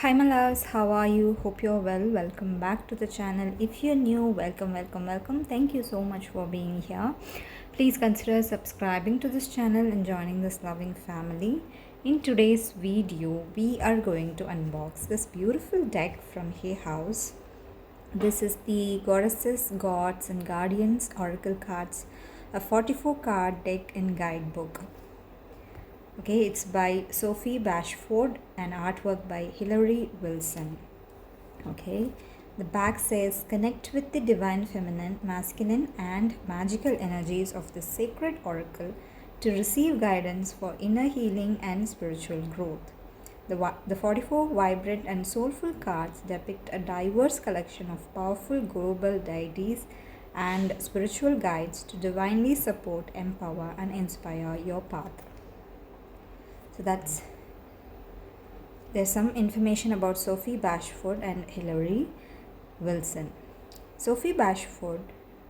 Hi my loves, how are you? Hope you're well. Welcome back to the channel. If you're new, welcome. Thank you so much for being here. Please consider subscribing to this channel and joining this loving family. In today's video, we are going to unbox this beautiful deck from Hay House. This is the Goddesses, Gods and Guardians Oracle cards, a 44 card deck and guidebook. Okay, it's by Sophie Bashford and artwork by Hilary Wilson. Okay, the back says connect with the divine feminine, masculine, and magical energies of the sacred oracle to receive guidance for inner healing and spiritual growth. The 44 vibrant and soulful cards depict a diverse collection of powerful global deities and spiritual guides to divinely support, empower, and inspire your path. So there's some information about Sophie Bashford and Hilary Wilson. Sophie Bashford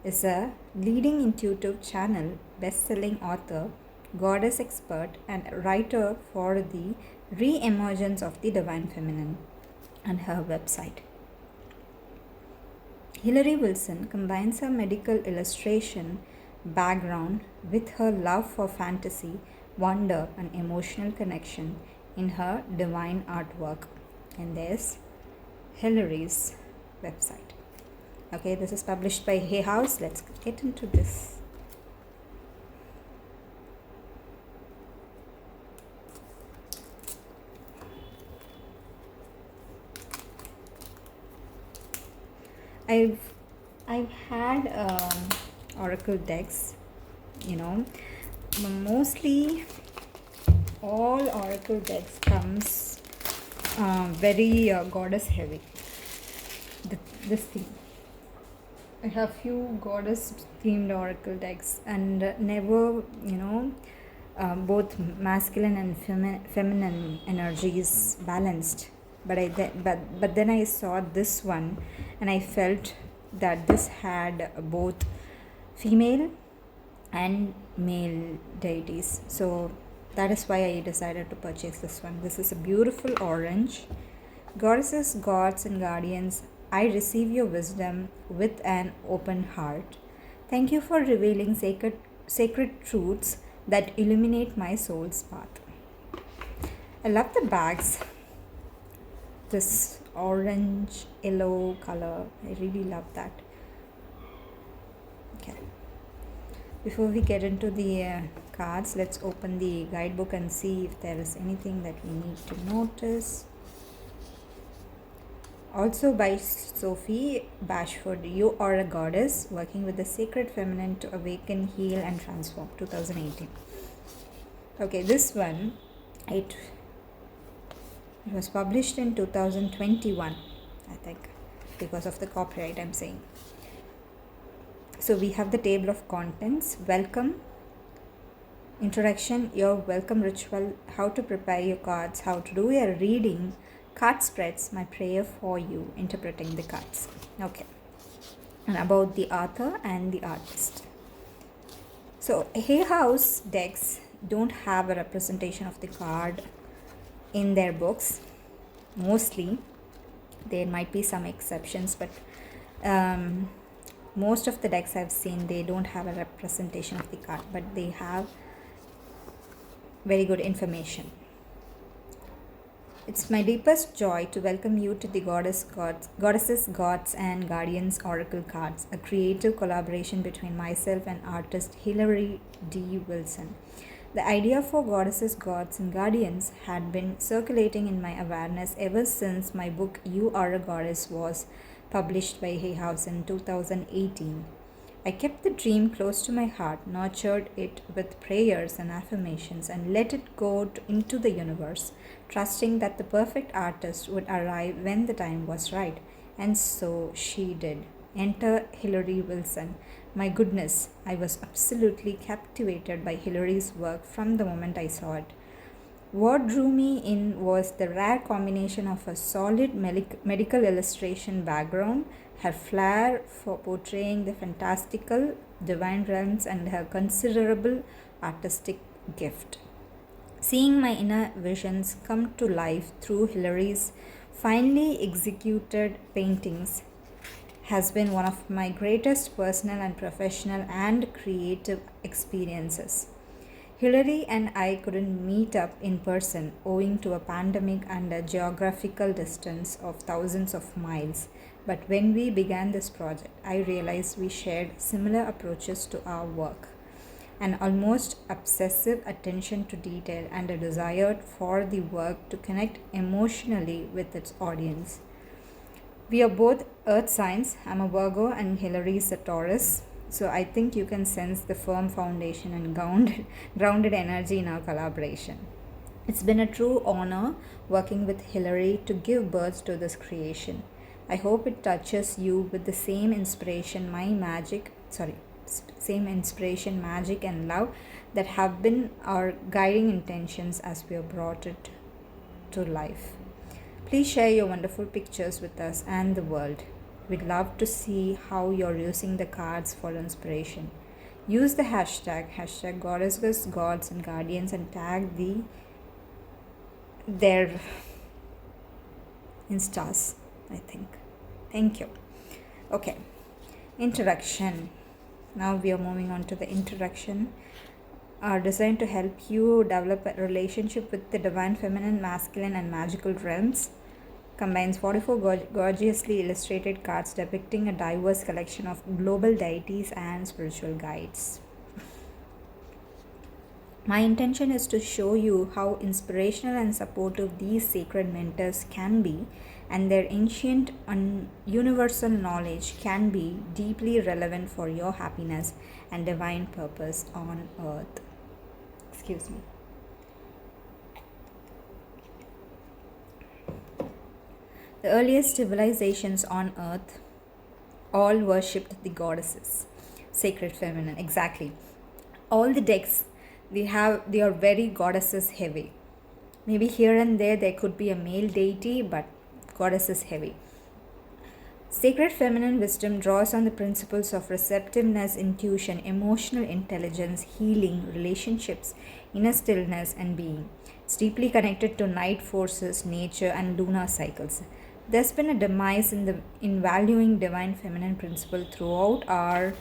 is a leading intuitive channel, best-selling author, goddess expert, and writer for the re-emergence of the divine feminine and her website. Hilary Wilson combines her medical illustration background with her love for fantasy, wonder, and emotional connection in her divine artwork. And there's Hilary's website. Okay, this is published by Hay House. Let's get into this. I've had oracle decks, mostly all oracle decks comes very goddess heavy. This thing, I have few goddess themed oracle decks and never both masculine and feminine energies balanced. But then I saw this one and I felt that this had both female and male deities. So that is why I decided to purchase this one. This is a beautiful orange. Goddesses, gods, and guardians, I receive your wisdom with an open heart. Thank you for revealing sacred truths that illuminate my soul's path. I love the bags. This orange yellow color, I really love that. Okay, before we get into the cards, let's open the guidebook and see if there is anything that we need to notice. Also by Sophie Bashford, you are a goddess working with the sacred feminine to awaken, heal, and transform. 2018. Okay, this one, it was published in 2021, I think, because of the copyright I'm saying. So we have the table of contents. Welcome, introduction, your welcome ritual, how to prepare your cards, how to do your reading, card spreads, my prayer for you, interpreting the cards. Okay, and about the author and the artist. So Hay House decks don't have a representation of the card in their books. Mostly, there might be some exceptions, but most of the decks I've seen, they don't have a representation of the card, but they have very good information. It's my deepest joy to welcome you to the Goddesses, Gods and Guardians Oracle cards, a creative collaboration between myself and artist Hilary D. Wilson. The idea for Goddesses, Gods and Guardians had been circulating in my awareness ever since my book You Are a Goddess was published by Hay House in 2018. I kept the dream close to my heart, nurtured it with prayers and affirmations, and let it go into the universe, trusting that the perfect artist would arrive when the time was right. And so she did. Enter Hilary Wilson. My goodness, I was absolutely captivated by Hilary's work from the moment I saw it. What drew me in was the rare combination of a solid medical illustration background, her flair for portraying the fantastical, divine realms, and her considerable artistic gift. Seeing my inner visions come to life through Hilary's finely executed paintings has been one of my greatest personal and professional and creative experiences. Hillary and I couldn't meet up in person owing to a pandemic and a geographical distance of thousands of miles. But when we began this project, I realized we shared similar approaches to our work, an almost obsessive attention to detail and a desire for the work to connect emotionally with its audience. We are both earth signs. I'm a Virgo and Hillary is a Taurus. So I think you can sense the firm foundation and grounded energy in our collaboration. It's been a true honor working with Hillary to give birth to this creation. I hope it touches you with the same inspiration, same inspiration, magic, and love that have been our guiding intentions as we have brought it to life. Please share your wonderful pictures with us and the world. We'd love to see how you're using the cards for inspiration. Use the hashtag goddesses, gods, and guardians and tag their instas, I think. Thank you. Okay, introduction. Now we are moving on to the introduction. Are designed to help you develop a relationship with the divine feminine, masculine, and magical realms. Combines 44 gorgeously illustrated cards depicting a diverse collection of global deities and spiritual guides. My intention is to show you how inspirational and supportive these sacred mentors can be, and their ancient and universal knowledge can be deeply relevant for your happiness and divine purpose on earth. Excuse me. The earliest civilizations on earth all worshipped the goddesses, sacred feminine. Exactly. All the decks they are very goddesses heavy. Maybe here and there could be a male deity, but goddesses heavy. Sacred feminine wisdom draws on the principles of receptiveness, intuition, emotional intelligence, healing, relationships, inner stillness, and being. It's deeply connected to night forces, nature, and lunar cycles. There's been a demise in valuing divine feminine principle throughout our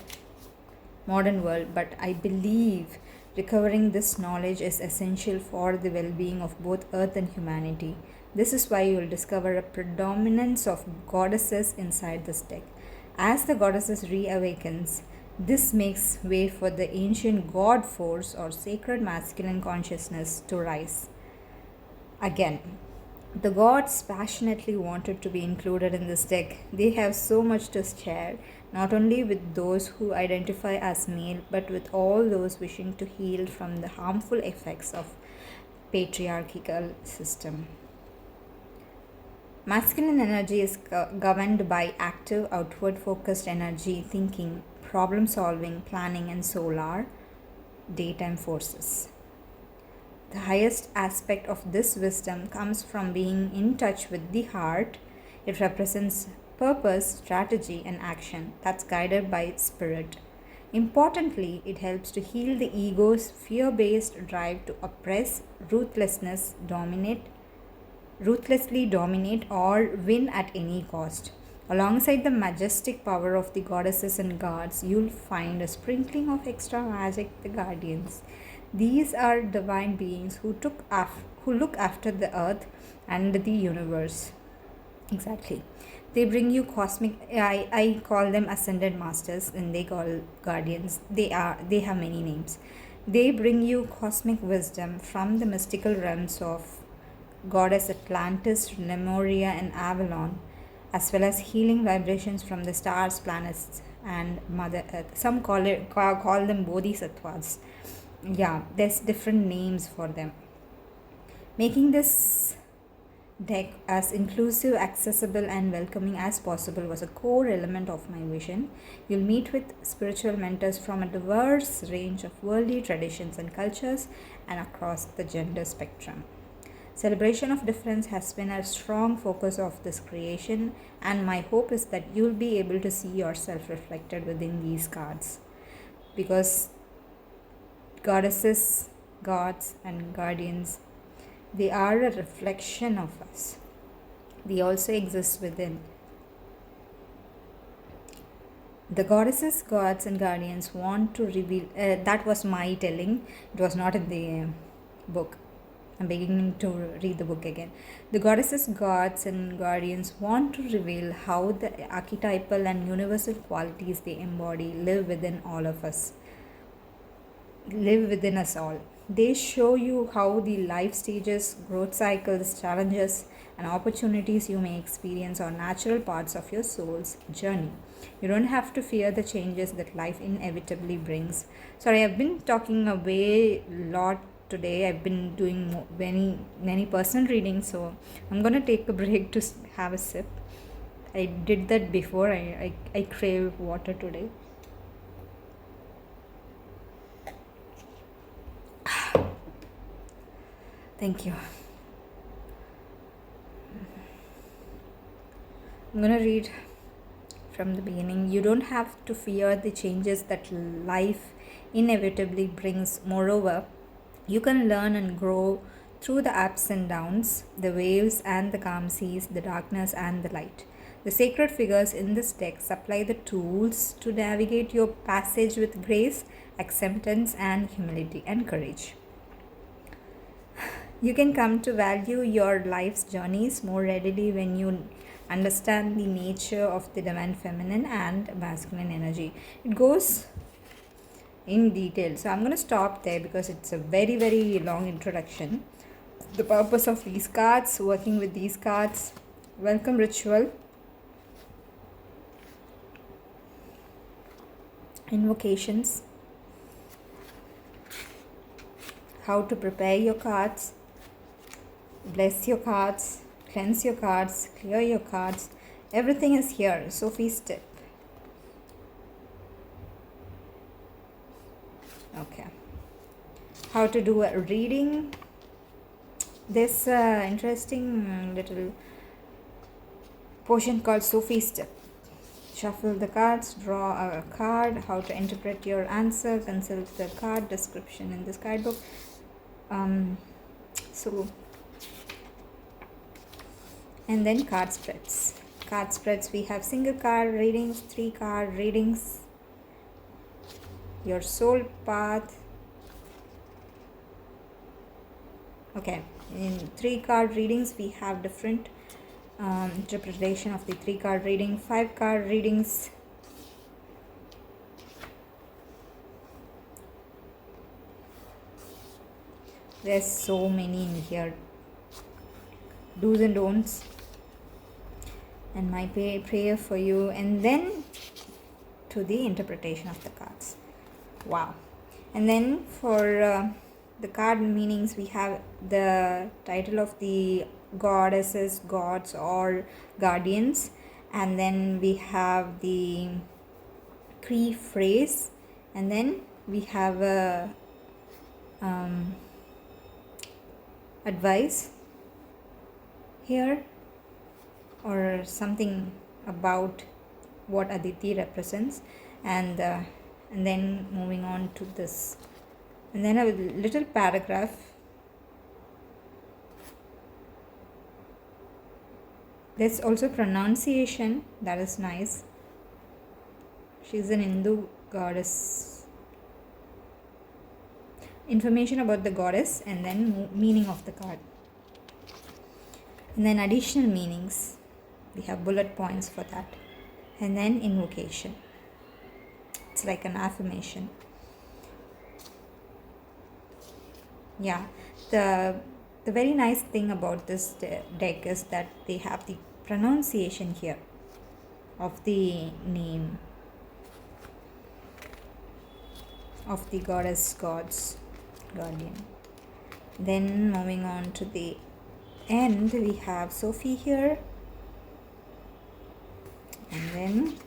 modern world, but I believe recovering this knowledge is essential for the well-being of both earth and humanity. This is why you will discover a predominance of goddesses inside this deck. As the goddesses reawakens, this makes way for the ancient god force or sacred masculine consciousness to rise. Again, the gods passionately wanted to be included in this deck. They have so much to share, not only with those who identify as male, but with all those wishing to heal from the harmful effects of patriarchal system. Masculine energy is governed by active, outward focused energy, thinking, problem solving, planning, and solar daytime forces. The highest aspect of this wisdom comes from being in touch with the heart. It represents purpose, strategy, and action that's guided by spirit. Importantly, it helps to heal the ego's fear based drive to oppress, ruthlessly dominate, or win at any cost. Alongside the majestic power of the goddesses and gods, you'll find a sprinkling of extra magic, the guardians. These are divine beings who look after the earth and the universe. Exactly. They bring you cosmic I call them ascended masters and they call guardians. They have many names. They bring you cosmic wisdom from the mystical realms of goddess Atlantis, Lemuria, and Avalon, as well as healing vibrations from the stars, planets, and Mother Earth. Some call them bodhisattvas. Yeah, there's different names for them. Making this deck as inclusive, accessible, and welcoming as possible was a core element of my vision. You'll meet with spiritual mentors from a diverse range of worldly traditions and cultures and across the gender spectrum. Celebration of difference has been a strong focus of this creation, and my hope is that you'll be able to see yourself reflected within these cards, because goddesses, gods, and guardians, they are a reflection of us. they also exist within. The goddesses, gods, and guardians want to reveal. That was my telling. It was not in the book. I'm beginning to read the book again. The goddesses, gods, and guardians want to reveal how the archetypal and universal qualities they embody live within us all. They show you how the life stages, growth cycles, challenges, and opportunities you may experience are natural parts of your soul's journey. You don't have to fear the changes that life inevitably brings. Sorry, I've been talking a way lot today. I've been doing many personal readings, so I'm gonna take a break to have a sip. I did that before. I crave water today. Thank you. I'm gonna read from the beginning. You don't have to fear the changes that life inevitably brings. Moreover, you can learn and grow through the ups and downs, the waves and the calm seas, the darkness and the light. The sacred figures in this deck supply the tools to navigate your passage with grace, acceptance, and humility and courage. You can come to value your life's journeys more readily when you understand the nature of the divine feminine and masculine energy. It goes in detail. So I'm going to stop there because it's a very long introduction. The purpose of these cards, working with these cards, welcome ritual, invocations, how to prepare your cards, bless your cards, cleanse your cards, clear your cards. Everything is here. Sophie's tip. Okay. How to do a reading. This interesting little portion called Sophie's tip. Shuffle the cards, draw a card, how to interpret your answer, consult the card description in this guidebook. And then card spreads. Card spreads, we have single card readings, 3 card readings, your soul path. Okay, in 3 card readings, we have different interpretation of the 3 card reading, 5 card readings. There's so many in here. Do's and don'ts. And my prayer for you, and then to the interpretation of the cards. Wow. And then for the card meanings, we have the title of the goddesses, gods, or guardians, and then we have the Cree phrase, and then we have a advice here, or something about what Aditi represents, and then moving on to this, and then a little paragraph. There's also pronunciation, that is nice. She's an Hindu goddess. Information about the goddess, and then meaning of the card. And then additional meanings. We have bullet points for that. And then invocation. It's like an affirmation. Yeah. The very nice thing about this deck is that they have the pronunciation here of the name of the goddess, gods, guardian. Then moving on to the end, we have Sophie here, and then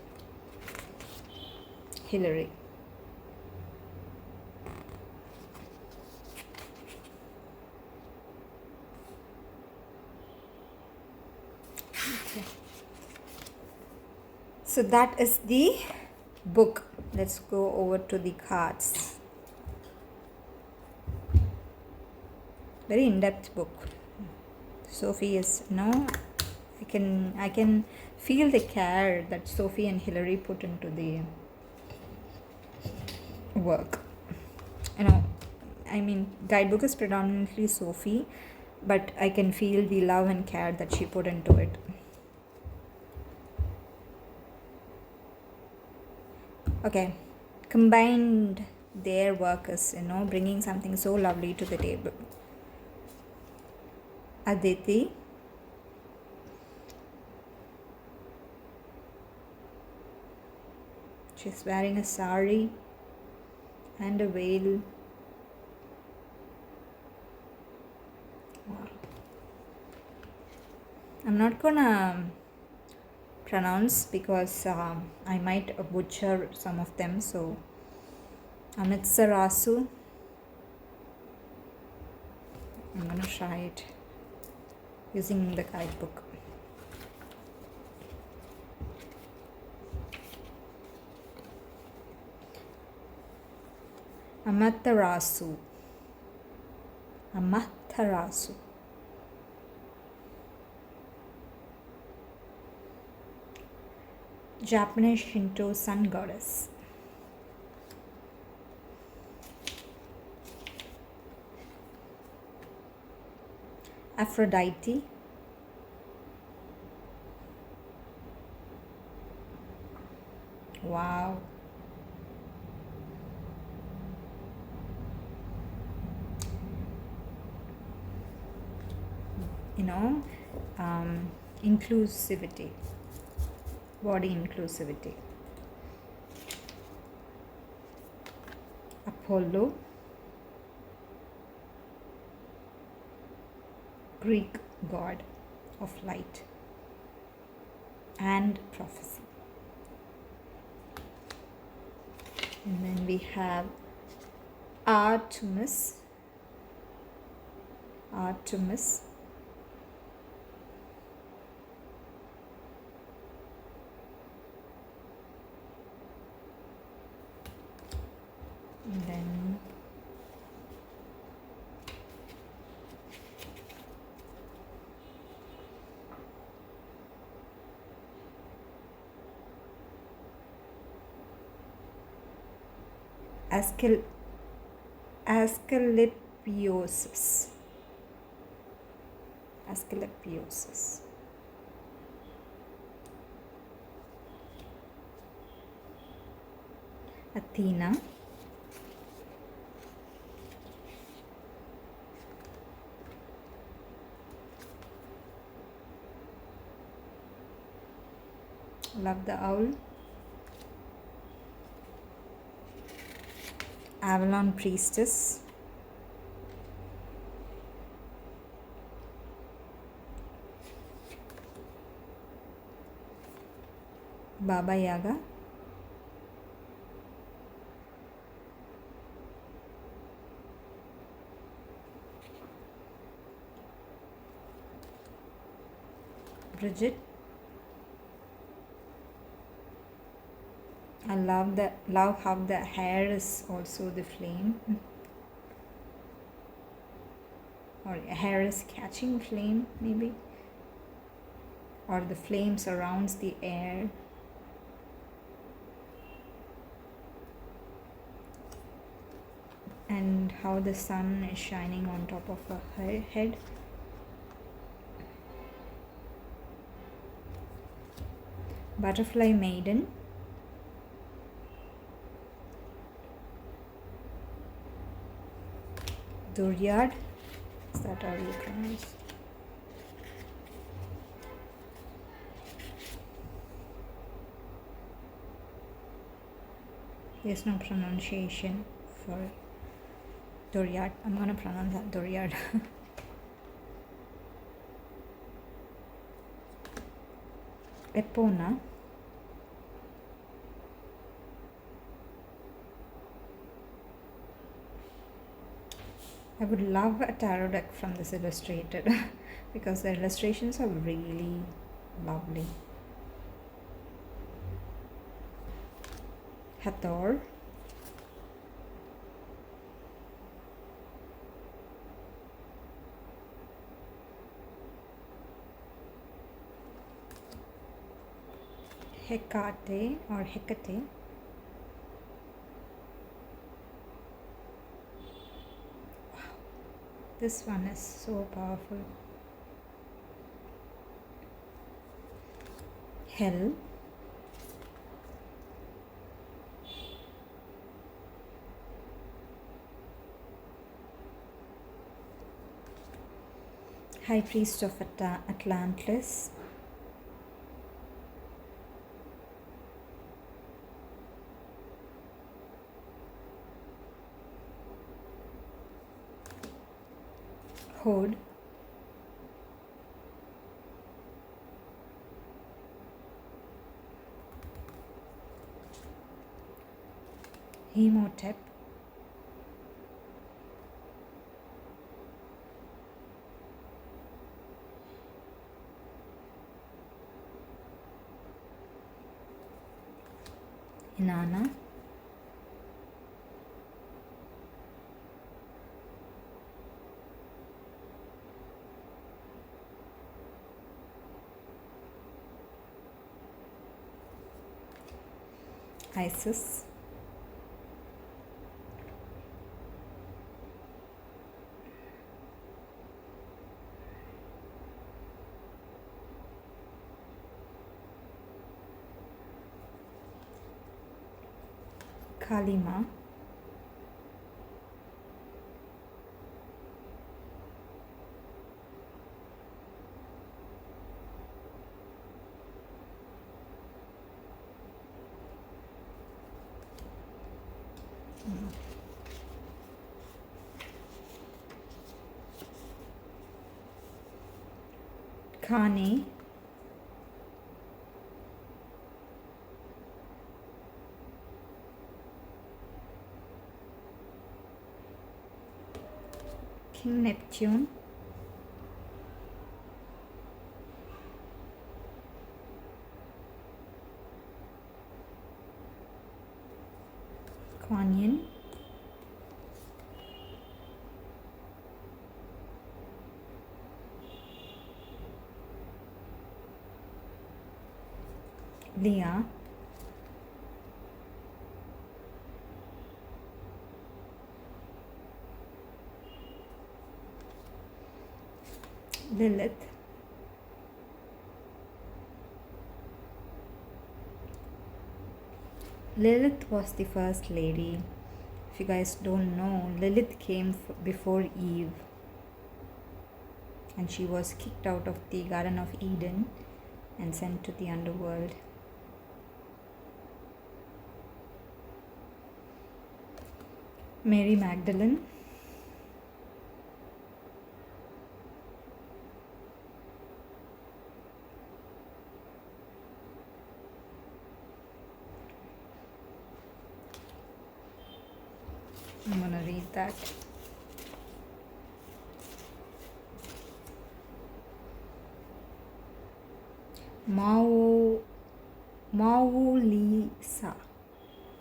Hillary. Okay. So that is the book. Let's go over to the cards. Very in-depth book. Sophie is, I I can feel the care that Sophie and Hillary put into the work. You know, I mean, guidebook is predominantly Sophie, but I can feel the love and care that she put into it. Okay, combined their work is, bringing something so lovely to the table. Aditi, she's wearing a sari and a veil. Wow. I'm not gonna pronounce because I might butcher some of them. So, Amitsarasu, I'm gonna try it using the guidebook. Amaterasu. Amaterasu. Japanese Shinto sun goddess. Aphrodite. Wow. Inclusivity, body inclusivity. Apollo, Greek god of light and prophecy. And then we have Artemis. Artemis. And then Asclepiosis. Asclepiosis. Athena. Love the owl. Avalon priestess. Baba Yaga. Bridget. I love how the hair is also the flame, or hair is catching flame maybe, or the flame surrounds the air. And how the sun is shining on top of her head. Butterfly maiden. Duryard. Is that how you pronounce? There's no pronunciation for Duryard. I'm gonna pronounce that Duryard. Epona. I would love a tarot deck from this illustrated because the illustrations are really lovely. Hathor. Hecate or Hecate. This one is so powerful. Hell. High Priest of Atlantis. Horde. Hemotep. Inanna. Isis. Kalima. Kani. King Neptune. Kuan Yin. Leah. Lilith. Lilith was the first lady. If you guys don't know, Lilith came before Eve, and she was kicked out of the Garden of Eden and sent to the underworld. Mary Magdalene. I'm gonna read that.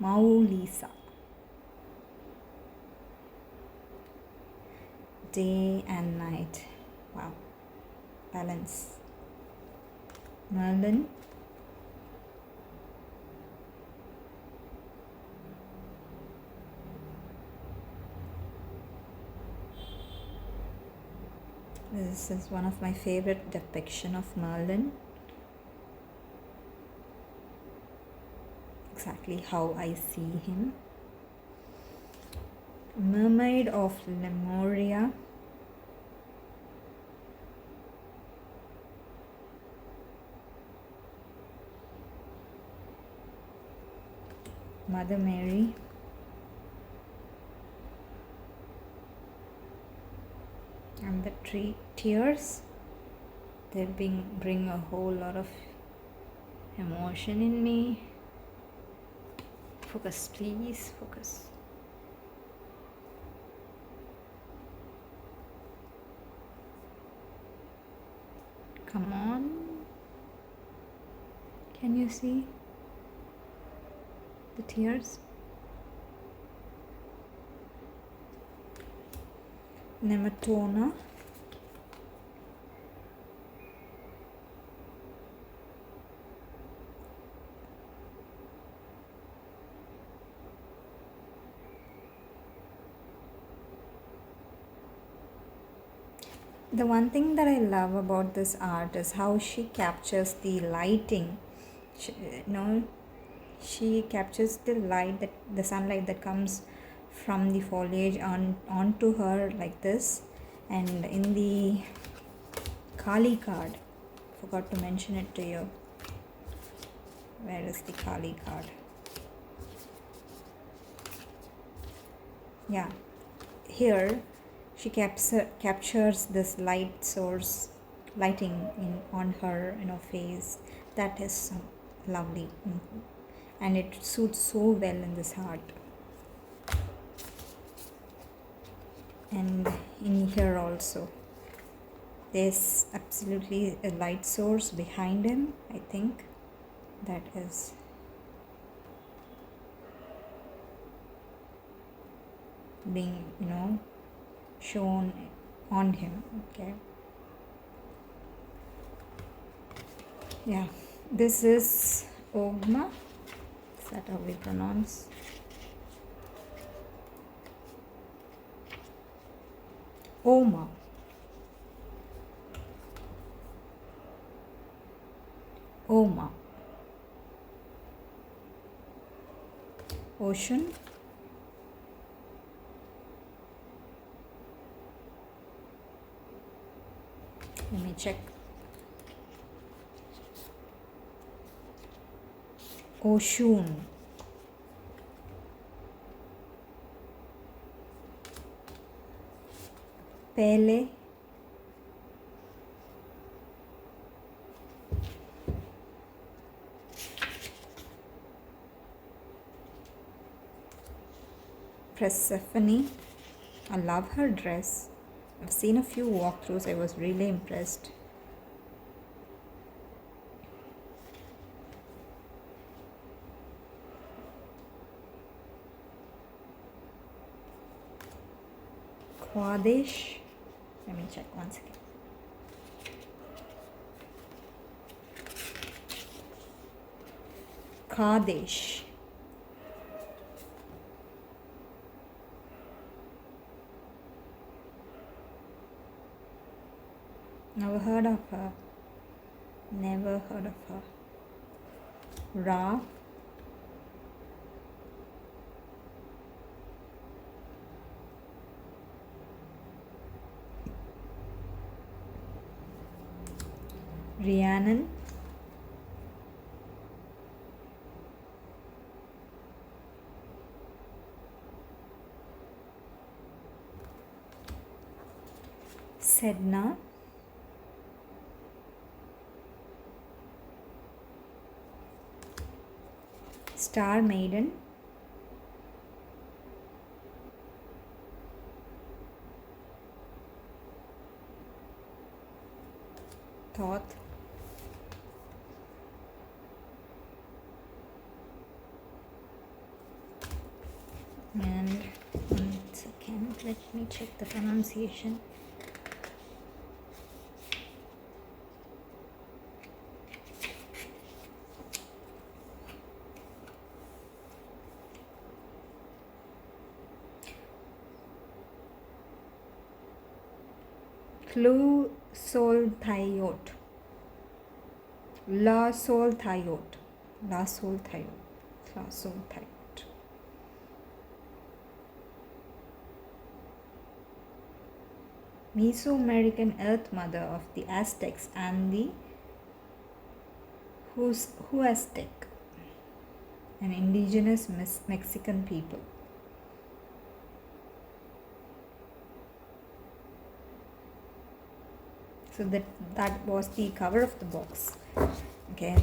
Maulisa. Day and night. Wow. Balance. Merlin. This is one of my favorite depiction of Merlin. Exactly how I see him. Mermaid of Lemuria. Mother Mary. And the tears, they bring a whole lot of emotion in me. Focus, please, focus. Come on. Can you see the tears? Nematona. The one thing that I love about this art is how she captures the lighting. She, you know, she captures the light, that the sunlight that comes from the foliage onto her like this. And in the Kali card, forgot to mention it to you. Where is the Kali card? Yeah, here she captures this light source lighting on her face. That is so lovely. And it suits so well in this art. And in here also there's absolutely a light source behind him. I think that is being shown on him. Okay, yeah, this is Ogma. Is that how we pronounce? Oma. Oma. Ocean. Let me check. Oshun. Pele. Persephone. I love her dress. I've seen a few walkthroughs. I was really impressed. Qadesh. Let me check once again. Qadesh. Never heard of her. Never heard of her. Ra. Rhiannon. Sedna. Star Maiden. Thoth. And one second, let me check the pronunciation. Clu Sol Thayot. La Sol Thayot. La Sol Thayot. La Sol Thayot. Mesoamerican Earth Mother of the Aztecs and the Huastec, an indigenous Mexican people. So that was the cover of the box. Okay.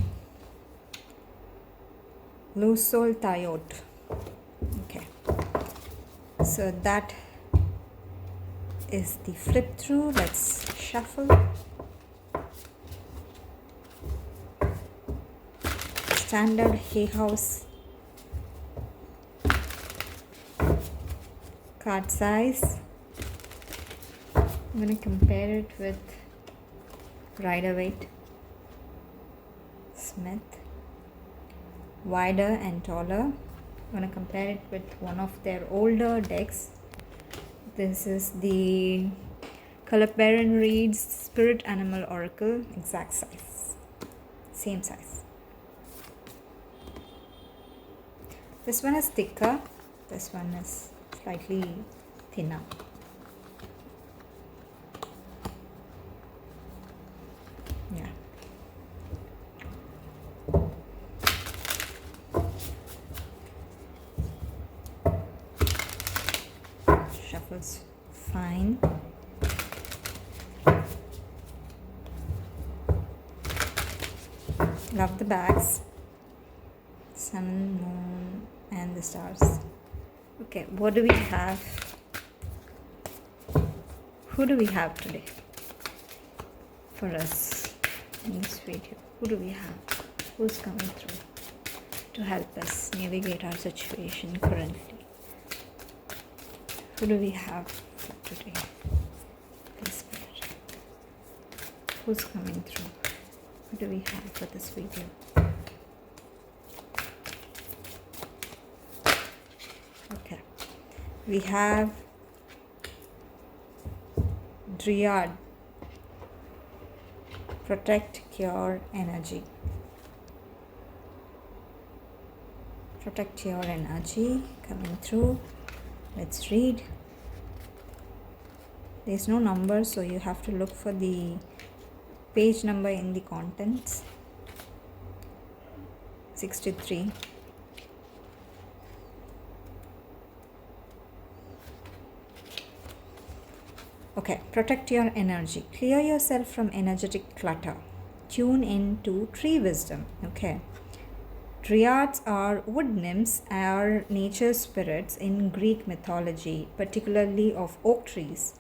Lusol Tayot. Okay. So that is the flip through. Let's shuffle. Standard Hay House card size. I'm going to compare it with Rider-Waite Smith. Wider and taller. I'm going to compare it with one of their older decks. This is the Color Baron reads Spirit Animal Oracle, exact size, same size. This one is thicker, this one is slightly thinner. Yeah. Shuffles fine. Love the bags. Sun, moon, and the stars. Okay, what do we have? Who do we have today for us in this video? Who do we have? Who's coming through to help us navigate our situation currently? Who do we have for today? Please, Spirit. Who's coming through? Who do we have for this video? Okay. We have Dryad. Protect, cure, energy. Protect your energy coming through. Let's read. There's no number, so you have to look for the page number in the contents. 63. Okay, protect your energy. Clear yourself from energetic clutter. Tune in to tree wisdom. Okay. Dryads are wood nymphs, are nature spirits in Greek mythology, particularly of oak trees.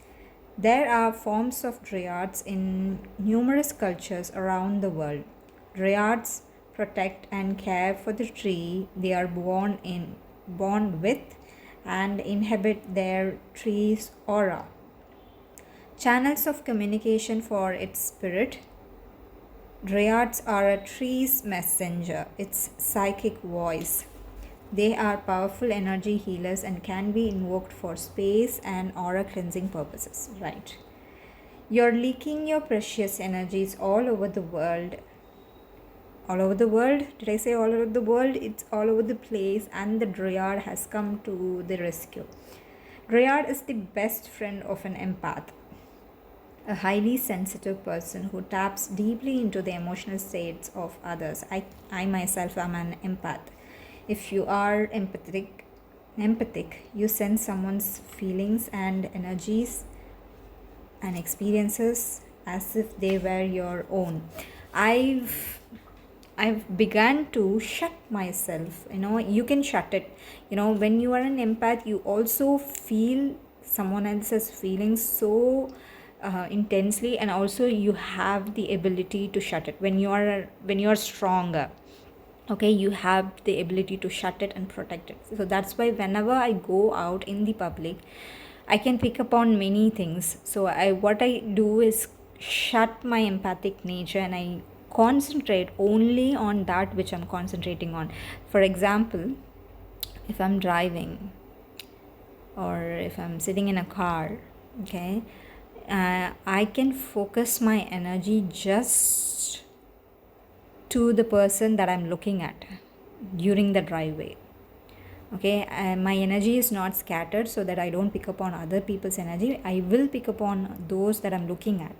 There are forms of dryads in numerous cultures around the world. Dryads protect and care for the tree they are born with and inhabit their tree's aura. Channels of communication for its spirit. Dryads are a tree's messenger, its psychic voice. They are powerful energy healers and can be invoked for space and aura cleansing purposes. Right. You're leaking your precious energies all over the world. All over the world? Did I say all over the world? It's all over the place, and the Dryad has come to the rescue. Dryad is the best friend of an empath, a highly sensitive person who taps deeply into the emotional states of others. I myself am an empath. If you are empathic, you sense someone's feelings and energies and experiences as if they were your own. I've begun to shut myself. You can shut it. When you are an empath, you also feel someone else's feelings so intensely, and also you have the ability to shut it when you are stronger. Okay, you have the ability to shut it and protect it. So that's why whenever I go out in the public, I can pick up on many things. So what I do is shut my empathic nature and I concentrate only on that which I'm concentrating on. For example, if I'm driving or if I'm sitting in a car, okay, I can focus my energy just to the person that I'm looking at during the driveway. Okay, my energy is not scattered so that I don't pick up on other people's energy. I will pick up on those that I'm looking at.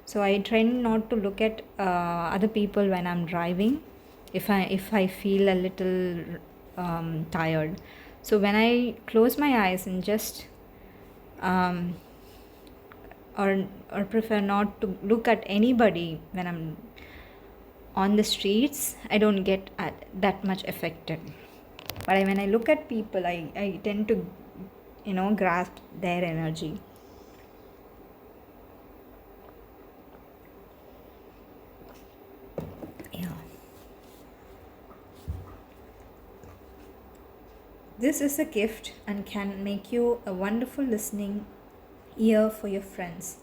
So I try not to look at other people when I'm driving if I feel a little tired. So when I close my eyes and just or prefer not to look at anybody when I'm on the streets, I don't get that much affected. But when I look at people, I tend to grasp their energy. Yeah. This is a gift and can make you a wonderful listening ear for your friends.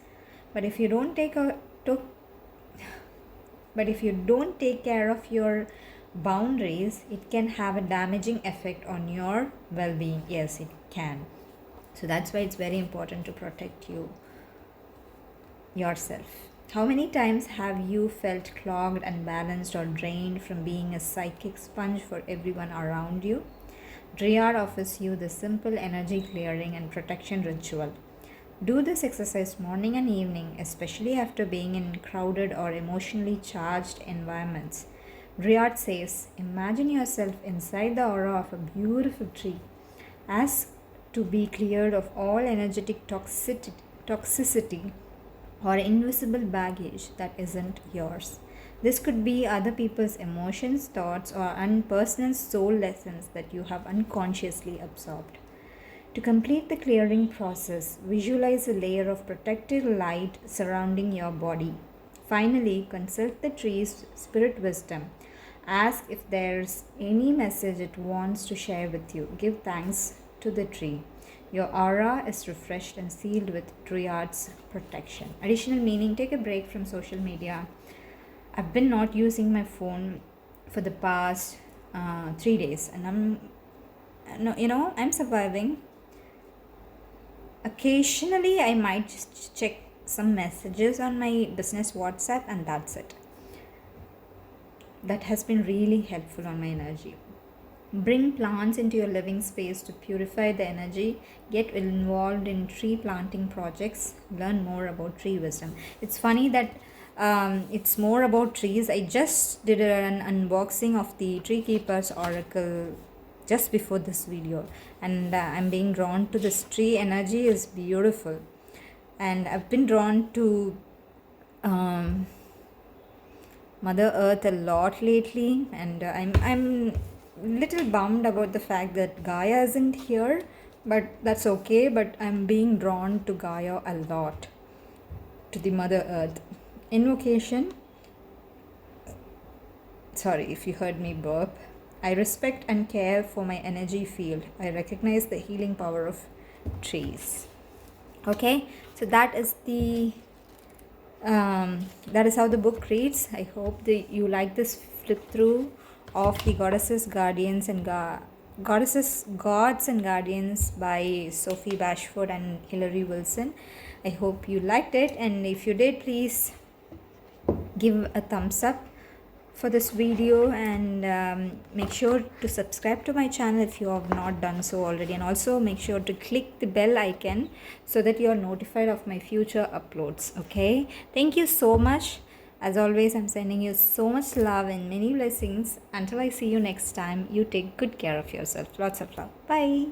But if you don't take care of your boundaries, it can have a damaging effect on your well-being. Yes, it can. So that's why it's very important to protect you. yourself. How many times have you felt clogged, unbalanced, or drained from being a psychic sponge for everyone around you? Dryad offers you the simple energy clearing and protection ritual. Do this exercise morning and evening, especially after being in crowded or emotionally charged environments. Dryad says, imagine yourself inside the aura of a beautiful tree. Ask to be cleared of all energetic toxicity or invisible baggage that isn't yours. This could be other people's emotions, thoughts, or unpersonal soul lessons that you have unconsciously absorbed. To complete the clearing process, visualize a layer of protective light surrounding your body. Finally, consult the tree's spirit wisdom. Ask if there's any message it wants to share with you. Give thanks to the tree. Your aura is refreshed and sealed with Dryad's protection. Additional meaning: take a break from social media. I've been not using my phone for the past 3 days, and I'm surviving. Occasionally, I might just check some messages on my business WhatsApp, and that's it. That has been really helpful on my energy. Bring plants into your living space to purify the energy. Get involved in tree planting projects. Learn more about tree wisdom. It's funny that it's more about trees. I just did an unboxing of the Tree Keeper's Oracle just before this video, and I'm being drawn to this tree energy. Is beautiful, and I've been drawn to Mother Earth a lot lately, and I'm little bummed about the fact that Gaia isn't here, but that's okay. But I'm being drawn to Gaia a lot, to the Mother Earth. Invocation. Sorry if you heard me burp. I respect and care for my energy field. I recognize the healing power of trees. Okay, so that is how the book reads. I hope that you like this flip through of the Goddesses, Guardians, and Gods and Guardians by Sophie Bashford and Hilary Wilson. I hope you liked it, and if you did, please give a thumbs up for this video, and make sure to subscribe to my channel if you have not done so already, and also make sure to click the bell icon so that you are notified of my future uploads. Okay, thank you so much. As always, I'm sending you so much love and many blessings. Until I see you next time, you take good care of yourself. Lots of love. Bye.